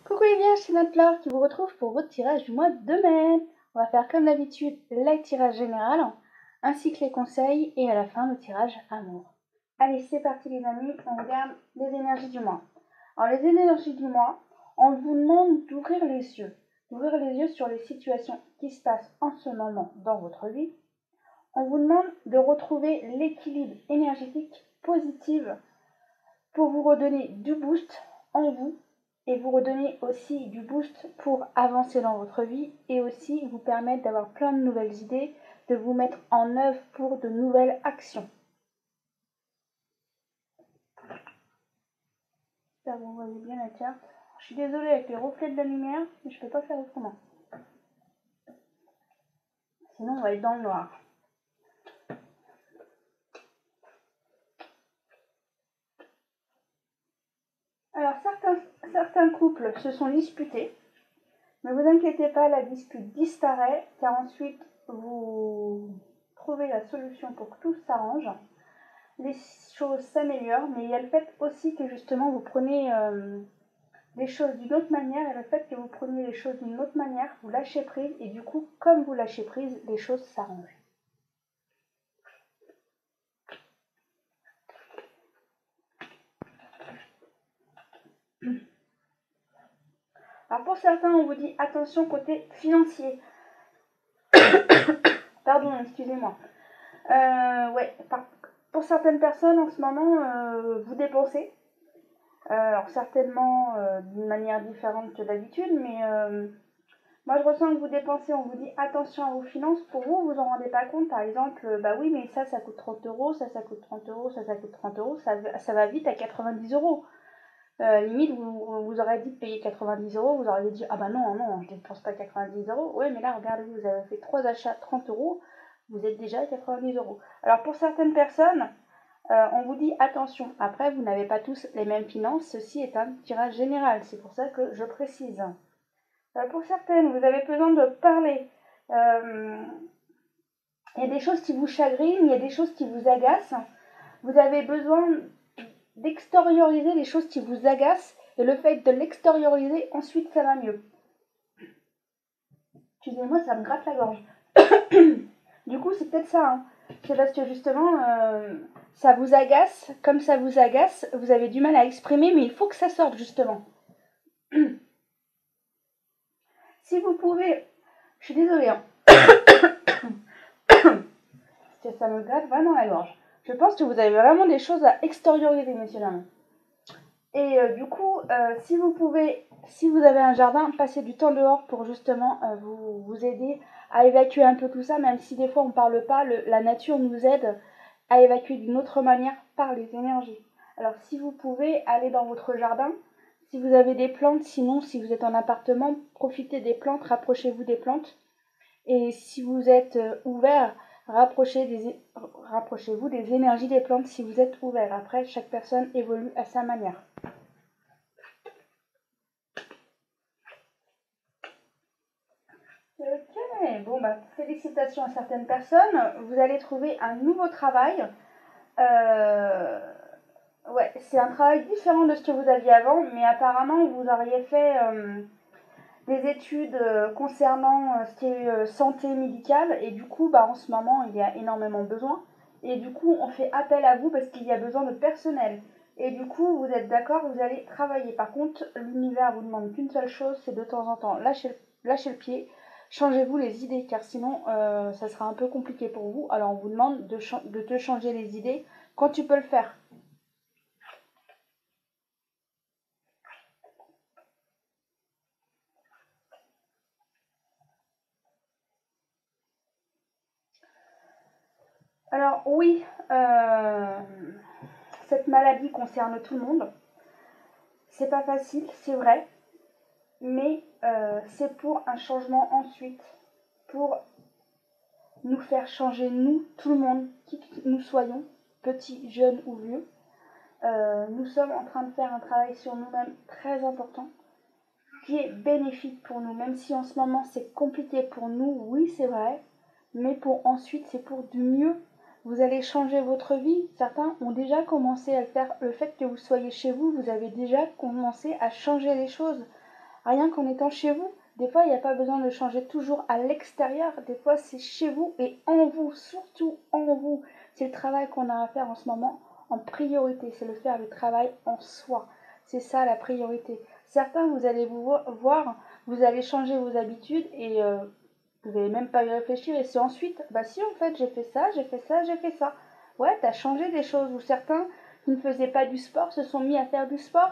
Coucou les vierges, c'est Marie-Laure qui vous retrouve pour votre tirage du mois de mai. On va faire comme d'habitude le tirage général, ainsi que les conseils, et à la fin le tirage amour. Allez, c'est parti les amis, on regarde les énergies du mois. Alors les énergies du mois, on vous demande d'ouvrir les yeux sur les situations qui se passent en ce moment dans votre vie. On vous demande de retrouver l'équilibre énergétique positif pour vous redonner du boost en vous et vous redonner aussi du boost pour avancer dans votre vie et aussi vous permettre d'avoir plein de nouvelles idées, de vous mettre en œuvre pour de nouvelles actions. Là, vous voyez bien la carte. Je suis désolée avec les reflets de la lumière, mais je ne peux pas faire autrement. Sinon, on va être dans le noir. Alors, certains couples se sont disputés. Ne vous inquiétez pas, la dispute disparaît, car ensuite, vous trouvez la solution pour que tout s'arrange. Les choses s'améliorent, mais il y a le fait aussi que justement, vous prenez les choses d'une autre manière, et le fait que vous preniez les choses d'une autre manière, vous lâchez prise, et du coup, comme vous lâchez prise, les choses s'arrangent. Alors pour certains, on vous dit attention côté financier. Pardon, excusez-moi. Pour certaines personnes en ce moment, vous dépensez. Alors certainement d'une manière différente que d'habitude, mais moi je ressens que vous dépensez, on vous dit attention à vos finances. Pour vous, vous en rendez pas compte. Par exemple, bah oui, mais ça coûte 30 euros, ça coûte 30 euros, ça coûte 30 euros, ça va vite à 90 euros. Limite, vous aurez dit de payer 90 euros, vous auriez dit ah bah non, je ne dépense pas 90 euros. Ouais, mais là, regardez, vous avez fait 3 achats 30 euros, vous êtes déjà à 90 euros. Alors pour certaines personnes, on vous dit attention. Après, vous n'avez pas tous les mêmes finances, ceci est un tirage général, c'est pour ça que je précise. Pour certaines, vous avez besoin de parler. Il y a des choses qui vous chagrinent, il y a des choses qui vous agacent. Vous avez besoin d'extérioriser les choses qui vous agacent, et le fait de l'extérioriser, ensuite ça va mieux. Excusez-moi, ça me gratte la gorge. Du coup, c'est peut-être ça. Hein. C'est parce que justement, ça vous agace. Comme ça vous agace, vous avez du mal à exprimer, mais il faut que ça sorte justement. Si vous pouvez... Je suis désolée. Hein. Ça me gratte vraiment la gorge. Je pense que vous avez vraiment des choses à extérioriser, messieurs dames. Et du coup, si vous avez un jardin, passez du temps dehors pour justement vous aider à évacuer un peu tout ça, même si des fois on ne parle pas, la nature nous aide à évacuer d'une autre manière par les énergies. Alors si vous pouvez aller dans votre jardin, si vous avez des plantes, sinon si vous êtes en appartement, profitez des plantes, rapprochez-vous des plantes. Et si vous êtes ouvert, rapprochez-vous des énergies des plantes si vous êtes ouvert. Après, chaque personne évolue à sa manière. Ok, bon bah félicitations à certaines personnes. Vous allez trouver un nouveau travail. Ouais, c'est un travail différent de ce que vous aviez avant, mais apparemment vous auriez fait des études concernant ce qui est santé médicale, et du coup bah en ce moment il y a énormément besoin, et du coup on fait appel à vous parce qu'il y a besoin de personnel, et du coup vous êtes d'accord, vous allez travailler. Par contre l'univers vous demande qu'une seule chose, c'est de temps en temps lâcher le pied, changez-vous les idées, car sinon ça sera un peu compliqué pour vous. Alors on vous demande de te changer les idées quand tu peux le faire. Alors oui, cette maladie concerne tout le monde. C'est pas facile, c'est vrai, mais c'est pour un changement ensuite, pour nous faire changer, nous, tout le monde, qui que nous soyons, petits, jeunes ou vieux. Nous sommes en train de faire un travail sur nous-mêmes très important, qui est bénéfique pour nous, même si en ce moment c'est compliqué pour nous, oui c'est vrai, mais pour ensuite c'est pour du mieux. Vous allez changer votre vie. Certains ont déjà commencé à le faire. Le fait que vous soyez chez vous, vous avez déjà commencé à changer les choses. rien qu'en étant chez vous. Des fois, il n'y a pas besoin de changer toujours à l'extérieur. Des fois, c'est chez vous et en vous, surtout en vous. C'est le travail qu'on a à faire en ce moment en priorité. C'est le travail en soi. C'est ça la priorité. Certains, vous allez vous voir, vous allez changer vos habitudes et vous n'allez même pas y réfléchir. Et c'est ensuite, bah si en fait j'ai fait ça, j'ai fait ça, j'ai fait ça. Ouais, t'as changé des choses. Ou certains qui ne faisaient pas du sport se sont mis à faire du sport.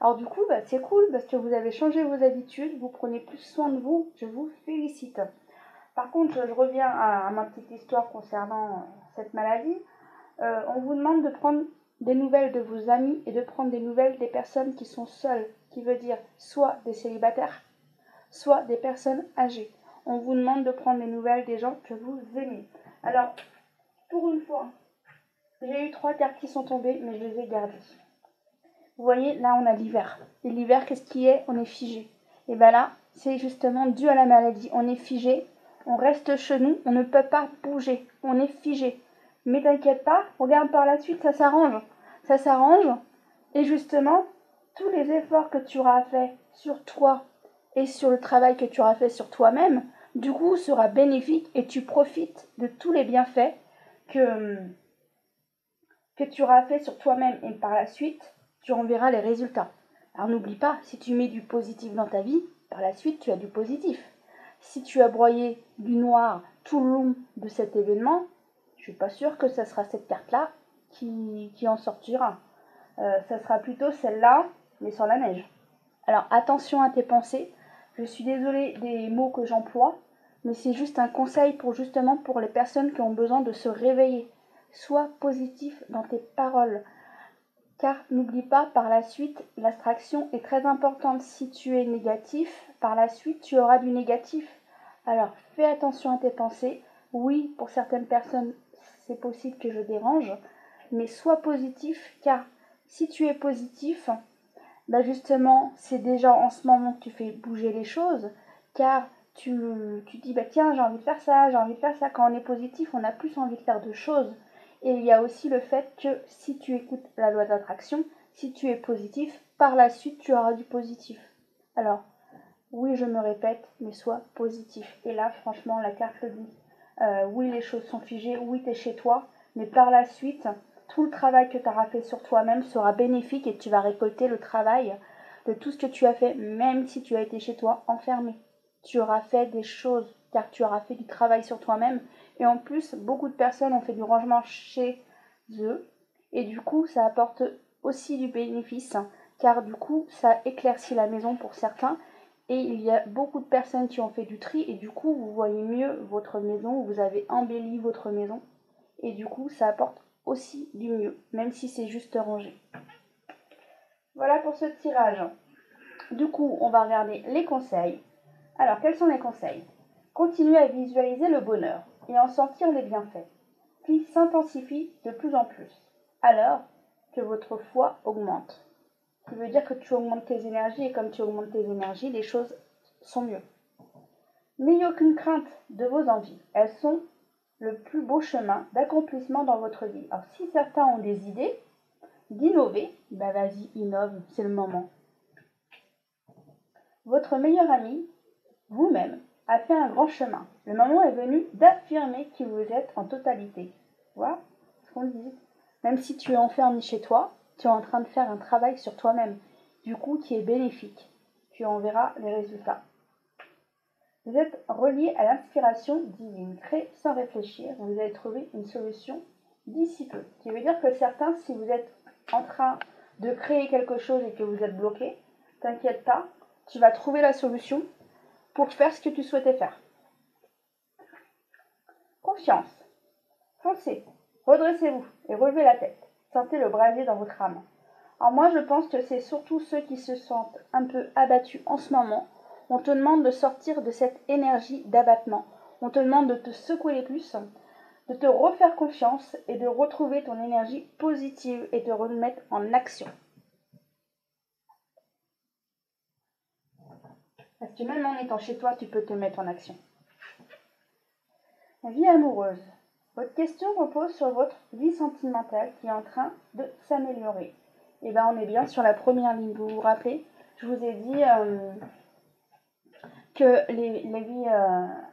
Alors du coup, bah, c'est cool parce que vous avez changé vos habitudes, vous prenez plus soin de vous, je vous félicite. Par contre, je reviens à ma petite histoire concernant cette maladie. On vous demande de prendre des nouvelles de vos amis et de prendre des nouvelles des personnes qui sont seules, qui veut dire soit des célibataires, soit des personnes âgées. On vous demande de prendre des nouvelles des gens que vous aimez. Alors, pour une fois, j'ai eu 3 cartes qui sont tombées, mais je les ai gardées. Vous voyez, là, on a l'hiver. Et l'hiver, qu'est-ce qui est? On est figé. Et bien là, c'est justement dû à la maladie. On est figé, on reste chez nous, on ne peut pas bouger. On est figé. Mais t'inquiète pas, regarde par la suite, ça s'arrange. Ça s'arrange. Et justement, tous les efforts que tu auras fait sur toi et sur le travail que tu auras fait sur toi-même, du coup, sera bénéfique et tu profites de tous les bienfaits que tu auras fait sur toi-même et par la suite, tu en verras les résultats. Alors n'oublie pas, si tu mets du positif dans ta vie, par la suite, tu as du positif. Si tu as broyé du noir tout le long de cet événement, je suis pas sûre que ce sera cette carte-là qui en sortira. Ça sera plutôt celle-là, mais sans la neige. Alors attention à tes pensées. Je suis désolée des mots que j'emploie, mais c'est juste un conseil pour justement pour les personnes qui ont besoin de se réveiller. Sois positif dans tes paroles, car n'oublie pas, par la suite, l'abstraction est très importante. Si tu es négatif, par la suite, tu auras du négatif. Alors, fais attention à tes pensées. Oui, pour certaines personnes, c'est possible que je dérange, mais sois positif, car si tu es positif, bah justement, c'est déjà en ce moment que tu fais bouger les choses, car tu dis, bah tiens, j'ai envie de faire ça, j'ai envie de faire ça. Quand on est positif, on a plus envie de faire de choses. Et il y a aussi le fait que si tu écoutes la loi d'attraction, si tu es positif, par la suite, tu auras du positif. Alors, oui, je me répète, mais sois positif. Et là, franchement, la carte le dit. Oui, les choses sont figées, oui, tu es chez toi, mais par la suite, tout le travail que tu auras fait sur toi-même sera bénéfique et tu vas récolter le travail de tout ce que tu as fait, même si tu as été chez toi enfermé. Tu auras fait des choses, car tu auras fait du travail sur toi-même. Et en plus, beaucoup de personnes ont fait du rangement chez eux. Et du coup, ça apporte aussi du bénéfice, car du coup, ça éclaircit la maison pour certains. Et il y a beaucoup de personnes qui ont fait du tri et du coup vous voyez mieux votre maison, vous avez embelli votre maison et du coup ça apporte aussi du mieux, même si c'est juste rangé. Voilà pour ce tirage. Du coup on va regarder les conseils. Alors quels sont les conseils? Continuez à visualiser le bonheur et en sentir les bienfaits, qui s'intensifient de plus en plus, alors que votre foi augmente. Ce qui veut dire que tu augmentes tes énergies et comme tu augmentes tes énergies, les choses sont mieux. N'ayez aucune crainte de vos envies. Elles sont le plus beau chemin d'accomplissement dans votre vie. Alors si certains ont des idées d'innover, ben vas-y, innove, c'est le moment. Votre meilleur ami, vous-même, a fait un grand chemin. Le moment est venu d'affirmer qui vous êtes en totalité. Voilà ce qu'on dit. Même si tu es enfermé chez toi, tu es en train de faire un travail sur toi-même, du coup qui est bénéfique. Tu en verras les résultats. Vous êtes relié à l'inspiration divine. Créez sans réfléchir, vous allez trouver une solution d'ici peu. Ce qui veut dire que certains, si vous êtes en train de créer quelque chose et que vous êtes bloqué, t'inquiète pas, tu vas trouver la solution pour faire ce que tu souhaitais faire. Confiance. Foncez, redressez-vous et relevez la tête. Sentez le brasier dans votre âme. Alors moi, je pense que c'est surtout ceux qui se sentent un peu abattus en ce moment. On te demande de sortir de cette énergie d'abattement. On te demande de te secouer les puces, de te refaire confiance et de retrouver ton énergie positive et de remettre en action. Parce que même en étant chez toi, tu peux te mettre en action. La vie amoureuse. Votre question repose sur votre vie sentimentale qui est en train de s'améliorer. Et bien on est bien sur la première ligne. Vous vous rappelez, je vous ai dit que les vies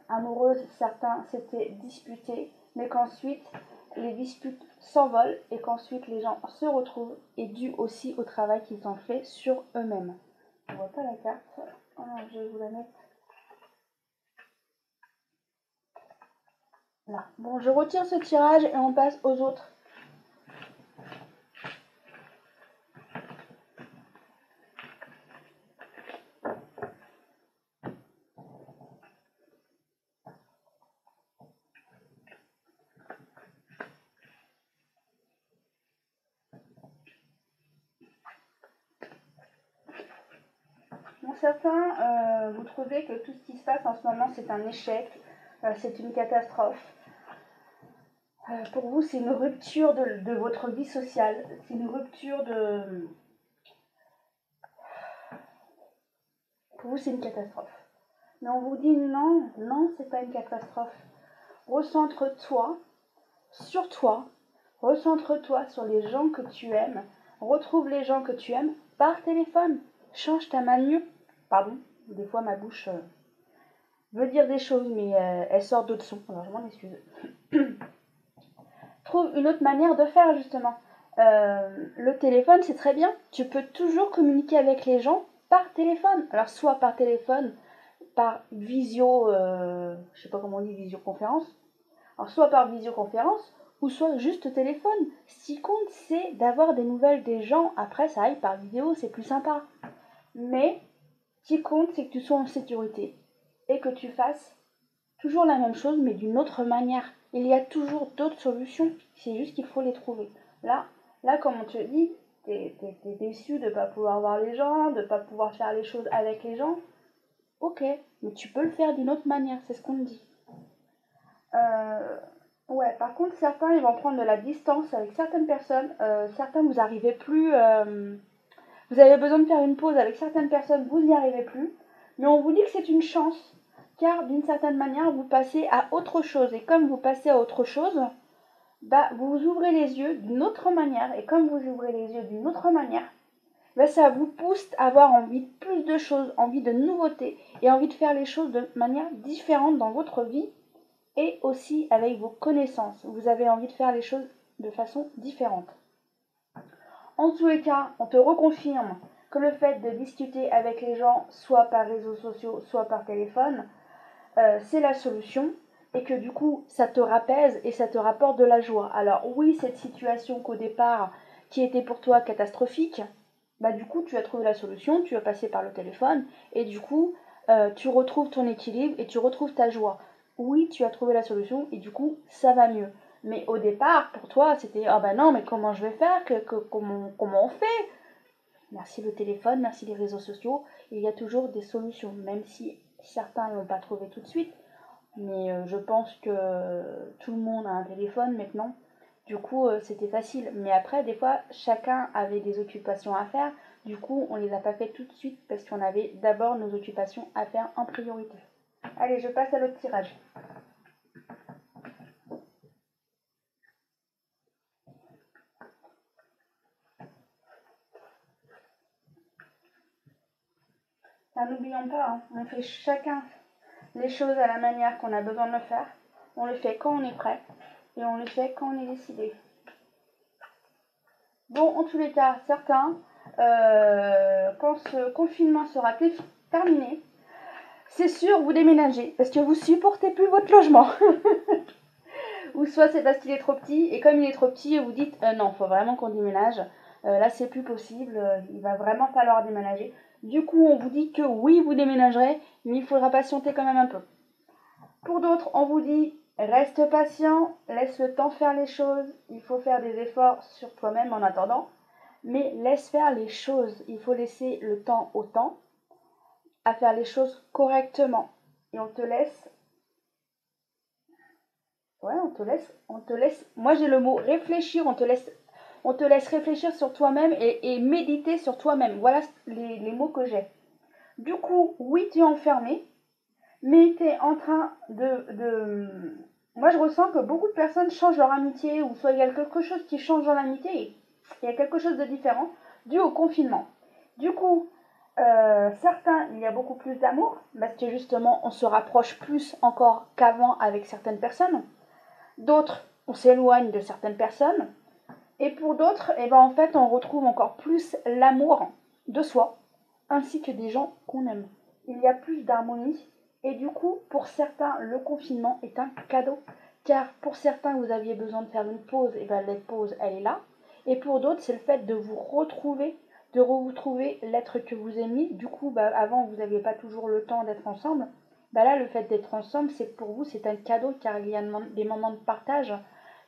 amoureuses, certains s'étaient disputés, mais qu'ensuite les disputes s'envolent et qu'ensuite les gens se retrouvent, et dû aussi au travail qu'ils ont fait sur eux-mêmes. Je ne vois pas la carte. Oh non, je vais vous la mettre là. Bon, je retire ce tirage et on passe aux autres. Bon, certains, vous trouvez que tout ce qui se passe en ce moment, c'est un échec, c'est une catastrophe. Pour vous, c'est une rupture de votre vie sociale, c'est une rupture de... Pour vous, c'est une catastrophe. Mais on vous dit non, non, c'est pas une catastrophe. Recentre-toi sur toi, recentre-toi sur les gens que tu aimes, retrouve les gens que tu aimes par téléphone. Change ta manière. Pardon, des fois ma bouche veut dire des choses, mais elle sort d'autres sons, alors je m'en excuse. Trouve une autre manière de faire, justement. Le téléphone, c'est très bien. Tu peux toujours communiquer avec les gens par téléphone. Alors, soit par téléphone, par visio, je sais pas comment on dit, visioconférence. Alors, soit par visioconférence, ou soit juste téléphone. Ce qui compte, c'est d'avoir des nouvelles des gens. Après, ça aille par vidéo, c'est plus sympa. Mais, ce qui compte, c'est que tu sois en sécurité et que tu fasses toujours la même chose, mais d'une autre manière. Il y a toujours d'autres solutions, c'est juste qu'il faut les trouver. Là, comme on te dit, t'es déçu de ne pas pouvoir voir les gens, de ne pas pouvoir faire les choses avec les gens. Ok, mais tu peux le faire d'une autre manière, c'est ce qu'on te dit. Ouais, par contre, certains, ils vont prendre de la distance avec certaines personnes. Certains, vous n'arrivez plus... vous avez besoin de faire une pause avec certaines personnes, vous n'y arrivez plus. Mais on vous dit que c'est une chance, car d'une certaine manière, vous passez à autre chose. Et comme vous passez à autre chose, bah, vous ouvrez les yeux d'une autre manière. Et comme vous ouvrez les yeux d'une autre manière, bah, ça vous pousse à avoir envie de plus de choses, envie de nouveautés et envie de faire les choses de manière différente dans votre vie et aussi avec vos connaissances. Vous avez envie de faire les choses de façon différente. En tous les cas, on te reconfirme que le fait de discuter avec les gens, soit par réseaux sociaux, soit par téléphone, c'est la solution et que du coup, ça te rapaise et ça te rapporte de la joie. Alors oui, cette situation qu'au départ, qui était pour toi catastrophique, bah du coup, tu as trouvé la solution, tu as passé par le téléphone et du coup, tu retrouves ton équilibre et tu retrouves ta joie. Oui, tu as trouvé la solution et du coup, ça va mieux. Mais au départ, pour toi, c'était ah bah non, mais comment je vais faire, comment on fait? Merci le téléphone, merci les réseaux sociaux. Il y a toujours des solutions, même si certains ne l'ont pas trouvé tout de suite. Mais je pense que tout le monde a un téléphone maintenant. Du coup, c'était facile. Mais après, des fois, chacun avait des occupations à faire. Du coup, on les a pas fait tout de suite parce qu'on avait d'abord nos occupations à faire en priorité. Allez, je passe à l'autre tirage. N'oublions pas, hein, on fait chacun les choses à la manière qu'on a besoin de le faire. On le fait quand on est prêt et on le fait quand on est décidé. Bon, en tous les cas, certains, quand ce confinement sera terminé, c'est sûr, vous déménagez parce que vous supportez plus votre logement. Ou soit c'est parce qu'il est trop petit et comme il est trop petit, vous dites non, faut vraiment qu'on déménage. Là, c'est plus possible, il va vraiment falloir déménager. Du coup, on vous dit que oui, vous déménagerez, mais il faudra patienter quand même un peu. Pour d'autres, on vous dit reste patient, laisse le temps faire les choses. Il faut faire des efforts sur toi-même en attendant, mais laisse faire les choses. Il faut laisser le temps au temps à faire les choses correctement. Et on te laisse. Ouais, on te laisse. Moi j'ai le mot réfléchir, on te laisse réfléchir sur toi-même et méditer sur toi-même. Voilà les mots que j'ai. Du coup, oui, tu es enfermé, mais tu es en train Moi je ressens que beaucoup de personnes changent leur amitié, ou soit il y a quelque chose qui change dans l'amitié et il y a quelque chose de différent dû au confinement. Du coup, Certains, il y a beaucoup plus d'amour, parce que justement, on se rapproche plus encore qu'avant avec certaines personnes. D'autres, on s'éloigne de certaines personnes. Et pour d'autres, eh ben, en fait, on retrouve encore plus l'amour de soi, ainsi que des gens qu'on aime. Il y a plus d'harmonie. Et du coup, pour certains, le confinement est un cadeau. Car pour certains, vous aviez besoin de faire une pause, et bien la pause, elle est là. Et pour d'autres, c'est le fait de vous retrouver, de retrouver l'être que vous aimiez. Du coup, avant, vous n'aviez pas toujours le temps d'être ensemble. Là, le fait d'être ensemble, c'est pour vous, c'est un cadeau, car il y a des moments de partage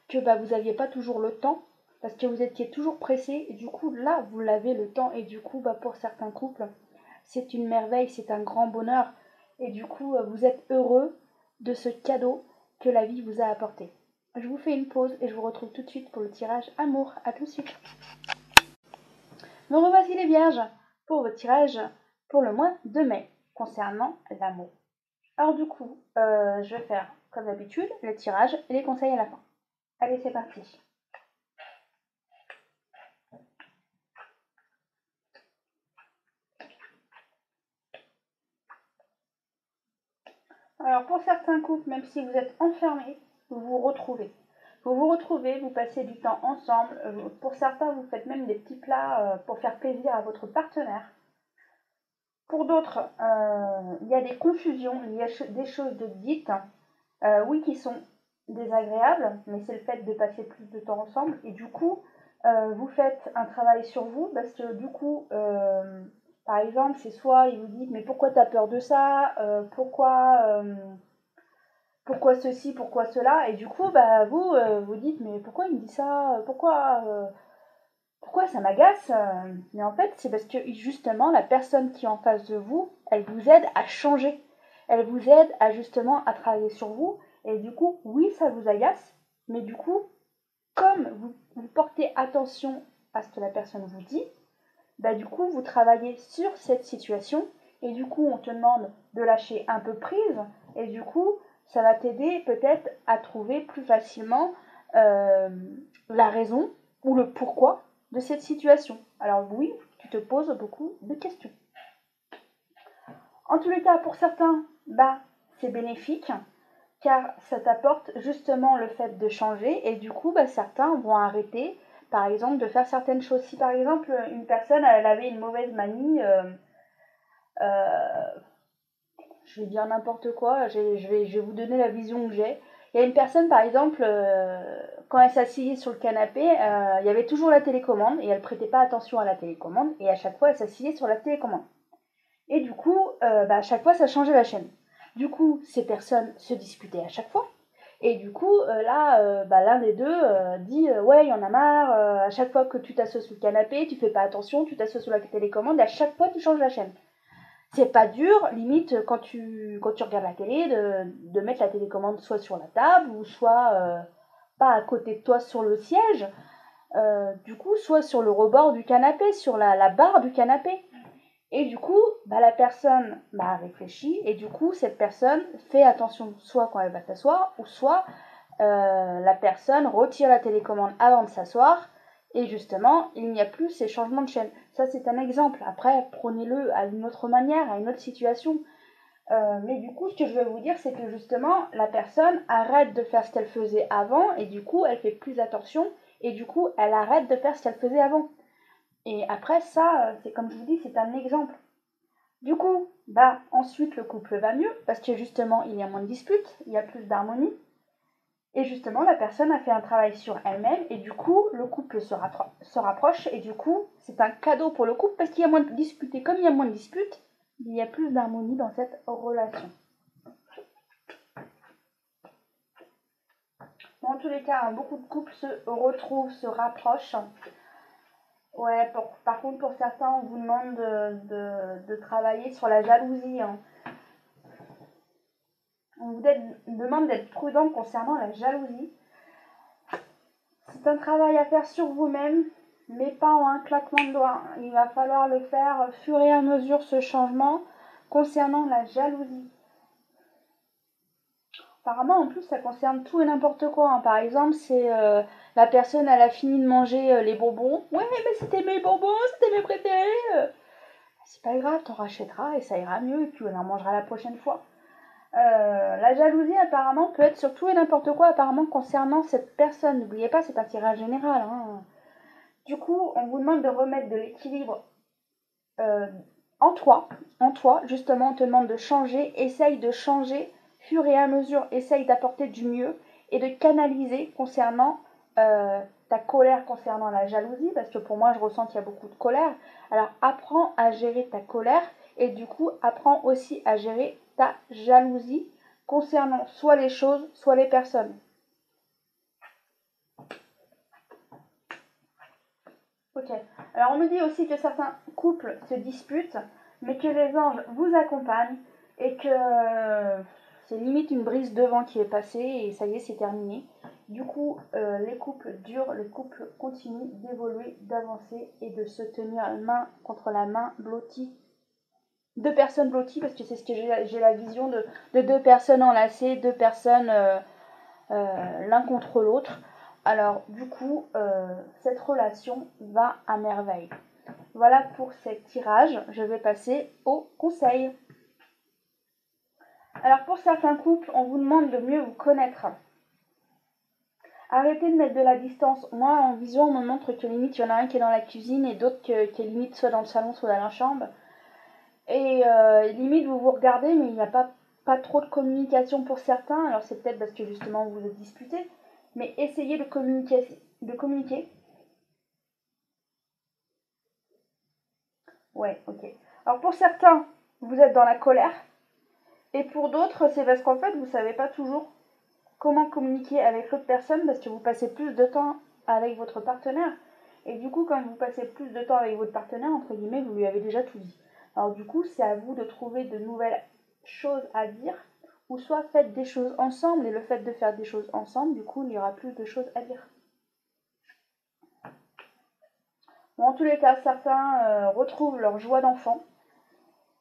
que vous n'aviez pas toujours le temps parce que vous étiez toujours pressé et du coup là vous l'avez le temps et du coup pour certains couples c'est une merveille, c'est un grand bonheur et du coup vous êtes heureux de ce cadeau que la vie vous a apporté. Je vous fais une pause et je vous retrouve tout de suite pour le tirage amour. À tout de suite. Me revoici les vierges pour votre tirage pour le mois de mai concernant l'amour. Alors du coup je vais faire comme d'habitude le tirage et les conseils à la fin. Allez, c'est parti. Alors pour certains couples, même si vous êtes enfermés, vous vous retrouvez. Vous vous retrouvez, vous passez du temps ensemble. Pour certains, vous faites même des petits plats pour faire plaisir à votre partenaire. Pour d'autres, il y a des confusions, il y a des choses de dites, oui, qui sont désagréables, mais c'est le fait de passer plus de temps ensemble. Et du coup, vous faites un travail sur vous, parce que du coup, par exemple, c'est soit il vous dit mais pourquoi tu as peur de ça, pourquoi ceci, pourquoi cela, et du coup, vous vous dites mais pourquoi il me dit ça, pourquoi ça m'agace, mais en fait c'est parce que justement la personne qui est en face de vous, elle vous aide à changer, elle vous aide à justement à travailler sur vous, et du coup oui ça vous agace, mais du coup comme vous portez attention à ce que la personne vous dit, du coup vous travaillez sur cette situation, et du coup on te demande de lâcher un peu prise, et du coup ça va t'aider peut-être à trouver plus facilement la raison ou le pourquoi de cette situation. Alors oui, tu te poses beaucoup de questions. En tous les cas, pour certains, c'est bénéfique car ça t'apporte justement le fait de changer et du coup, certains vont arrêter, par exemple, de faire certaines choses. Si par exemple, une personne, elle avait une mauvaise manie, je vais dire n'importe quoi, je vais vous donner la vision que j'ai. Il y a une personne, par exemple, quand elle s'asseyait sur le canapé, il y avait toujours la télécommande et elle prêtait pas attention à la télécommande et à chaque fois, elle s'asseyait sur la télécommande. Et du coup, à chaque fois, ça changeait la chaîne. Du coup, ces personnes se disputaient à chaque fois. Et du coup, l'un des deux dit ouais, il y en a marre, à chaque fois que tu t'assois sur le canapé, tu fais pas attention, tu t'assois sur la télécommande, et à chaque fois, tu changes la chaîne. C'est pas dur, limite, quand tu regardes la télé, de mettre la télécommande soit sur la table, ou soit pas à côté de toi sur le siège, du coup, soit sur le rebord du canapé, sur la barre du canapé. Et du coup, la personne réfléchit, et du coup, cette personne fait attention, soit quand elle va s'asseoir, ou soit la personne retire la télécommande avant de s'asseoir, et justement, il n'y a plus ces changements de chaîne. Ça, c'est un exemple. Après, prenez-le à une autre manière, à une autre situation. Mais du coup, ce que je veux vous dire, c'est que justement, la personne arrête de faire ce qu'elle faisait avant, et du coup, elle fait plus attention, et du coup, elle arrête de faire ce qu'elle faisait avant. Et après, ça, c'est comme je vous dis, c'est un exemple. Du coup, ensuite, le couple va mieux, parce que justement, il y a moins de disputes, il y a plus d'harmonie. Et justement, la personne a fait un travail sur elle-même et du coup, le couple se rapproche et du coup, c'est un cadeau pour le couple parce qu'il y a moins de disputes. Et comme il y a moins de disputes, il y a plus d'harmonie dans cette relation. En tous les cas, beaucoup de couples se retrouvent, se rapprochent. Ouais, par contre, pour certains, on vous demande de travailler sur la jalousie. On vous demande d'être prudent concernant la jalousie. C'est un travail à faire sur vous-même, mais pas en un claquement de doigts. Il va falloir le faire au fur et à mesure, ce changement concernant la jalousie. Apparemment, en plus, ça concerne tout et n'importe quoi. Par exemple, c'est la personne, elle a fini de manger les bonbons. Ouais, mais c'était mes bonbons, c'était mes préférés. c'est pas grave, t'en rachèteras et ça ira mieux et tu en mangeras la prochaine fois. La jalousie apparemment peut être sur tout et n'importe quoi apparemment concernant cette personne. N'oubliez pas, c'est un tirage général, hein. Du coup, on vous demande de remettre de l'équilibre en toi. En toi, justement, on te demande de changer. Essaye de changer, fur et à mesure. Essaye d'apporter du mieux et de canaliser concernant ta colère concernant la jalousie. Parce que pour moi, je ressens qu'il y a beaucoup de colère. Alors, apprends à gérer ta colère et du coup, apprends aussi à gérer ta jalousie concernant soit les choses, soit les personnes. Ok. Alors on me dit aussi que certains couples se disputent, mais que les anges vous accompagnent et que c'est limite une brise de vent qui est passée et ça y est, c'est terminé. Du coup, les couples durent, les couples continuent d'évoluer, d'avancer et de se tenir main contre la main blottie. Deux personnes blotties, parce que c'est ce que j'ai la vision de deux personnes enlacées, deux personnes l'un contre l'autre. Alors du coup, cette relation va à merveille. Voilà pour ce tirage, je vais passer au conseil. Alors pour certains couples, on vous demande de mieux vous connaître. Arrêtez de mettre de la distance. Moi, en vision, on me montre que limite, il y en a un qui est dans la cuisine et d'autres qui est limite soit dans le salon, soit dans la chambre. Et limite, vous vous regardez, mais il n'y a pas trop de communication pour certains. Alors c'est peut-être parce que justement, vous vous êtes disputés. Mais essayez de communiquer. Ouais, ok. Alors pour certains, vous êtes dans la colère. Et pour d'autres, c'est parce qu'en fait, vous ne savez pas toujours comment communiquer avec l'autre personne parce que vous passez plus de temps avec votre partenaire. Et du coup, quand vous passez plus de temps avec votre partenaire, entre guillemets, vous lui avez déjà tout dit. Alors du coup, c'est à vous de trouver de nouvelles choses à dire ou soit faites des choses ensemble. Et le fait de faire des choses ensemble, du coup, il y aura plus de choses à dire. Bon, en tous les cas, certains retrouvent leur joie d'enfant.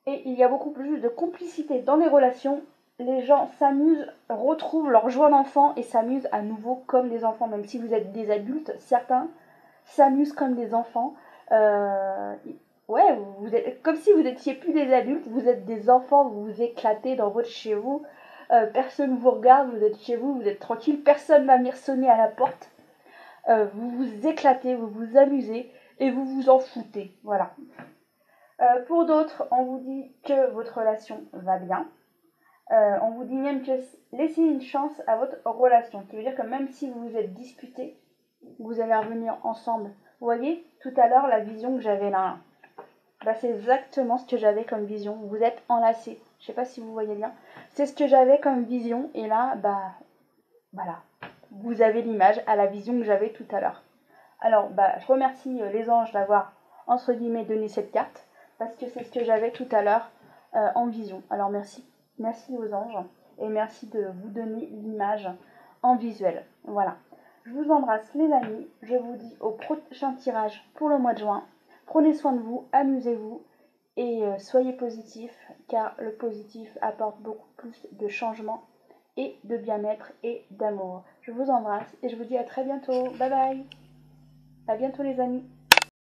Et il y a beaucoup plus de complicité dans les relations. Les gens s'amusent, retrouvent leur joie d'enfant et s'amusent à nouveau comme des enfants. Même si vous êtes des adultes, certains s'amusent comme des enfants. Euh, ouais, vous êtes, comme si vous n'étiez plus des adultes, vous êtes des enfants, vous vous éclatez dans votre chez vous. Personne ne vous regarde, vous êtes chez vous, vous êtes tranquille, personne ne va venir sonner à la porte. Vous vous éclatez, vous vous amusez et vous vous en foutez. Voilà. Pour d'autres, on vous dit que votre relation va bien. On vous dit même que laissez une chance à votre relation. Qui veut dire que même si vous vous êtes disputés, vous allez revenir ensemble. Vous voyez, tout à l'heure, la vision que j'avais là, bah, c'est exactement ce que j'avais comme vision. Vous êtes enlacés. Je ne sais pas si vous voyez bien. C'est ce que j'avais comme vision. Et là, bah, voilà. Vous avez l'image à la vision que j'avais tout à l'heure. Alors, bah, je remercie les anges d'avoir, entre guillemets, donné cette carte, parce que c'est ce que j'avais tout à l'heure en vision. Alors, merci. Merci aux anges, et merci de vous donner l'image en visuel. Voilà. Je vous embrasse les amis, je vous dis au prochain tirage pour le mois de juin. Prenez soin de vous, amusez-vous, et soyez positifs, car le positif apporte beaucoup plus de changement et de bien-être et d'amour. Je vous embrasse, et je vous dis à très bientôt. Bye bye. À bientôt les amis.